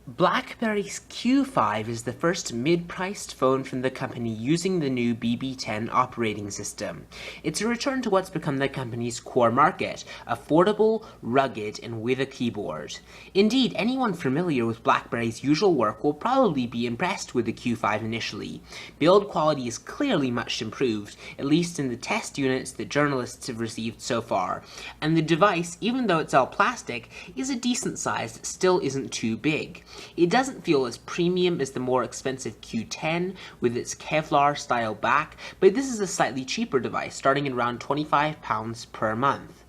BlackBerry's Q5 is the first mid-priced phone from the company using the new BB10 operating system. It's a return to what's become the company's core market, affordable, rugged, and with a keyboard. Indeed, anyone familiar with BlackBerry's usual work will probably be impressed with the Q5 initially. Build quality is clearly much improved, at least in the test units that journalists have received so far, and the device, even though it's all plastic, is a decent size that still isn't too big. It doesn't feel as premium as the more expensive Q10 with its Kevlar style back, but this is a slightly cheaper device, starting at around £25 per month.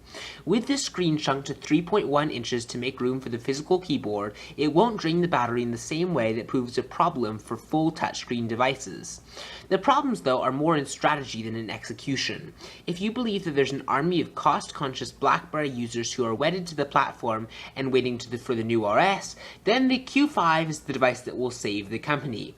With this screen shrunk to 3.1 inches to make room for the physical keyboard, it won't drain the battery in the same way that proves a problem for full touchscreen devices. The problems, though, are more in strategy than in execution. If you believe that there's an army of cost-conscious BlackBerry users who are wedded to the platform and waiting for the new OS, then the Q5 is the device that will save the company.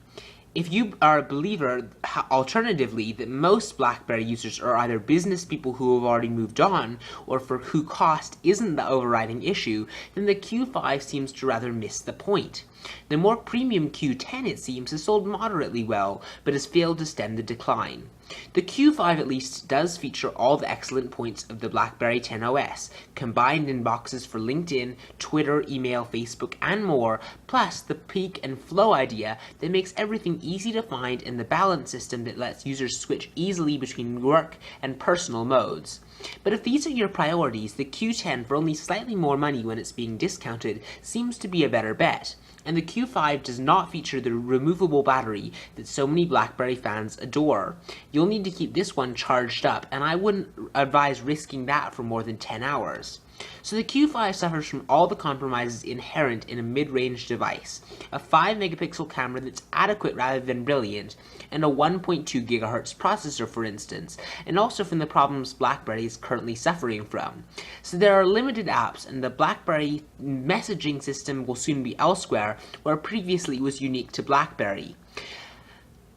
If you are a believer, alternatively, that most BlackBerry users are either business people who have already moved on, or for who cost isn't the overriding issue, then the Q5 seems to rather miss the point. The more premium Q10, it seems, has sold moderately well, but has failed to stem the decline. The Q5 at least does feature all the excellent points of the BlackBerry 10 OS, combined in boxes for LinkedIn, Twitter, email, Facebook, and more, plus the peak and flow idea that makes everything easy to find and the balance system that lets users switch easily between work and personal modes. But if these are your priorities, the Q10 for only slightly more money when it's being discounted seems to be a better bet. And the Q5 does not feature the removable battery that so many BlackBerry fans adore. You'll need to keep this one charged up, and I wouldn't advise risking that for more than 10 hours. So the Q5 suffers from all the compromises inherent in a mid-range device, a 5 megapixel camera that's adequate rather than brilliant, and a 1.2 GHz processor, for instance, and also from the problems BlackBerry is currently suffering from. So there are limited apps, and the BlackBerry messaging system will soon be elsewhere, where previously it was unique to BlackBerry.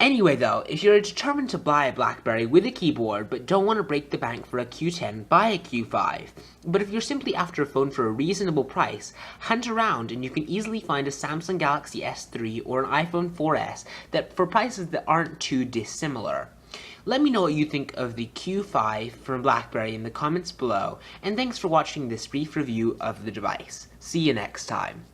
Anyway though, if you're determined to buy a BlackBerry with a keyboard but don't want to break the bank for a Q10, buy a Q5. But if you're simply after a phone for a reasonable price, hunt around and you can easily find a Samsung Galaxy S3 or an iPhone 4S that for prices that aren't too dissimilar. Let me know what you think of the Q5 from BlackBerry in the comments below, and thanks for watching this brief review of the device. See you next time.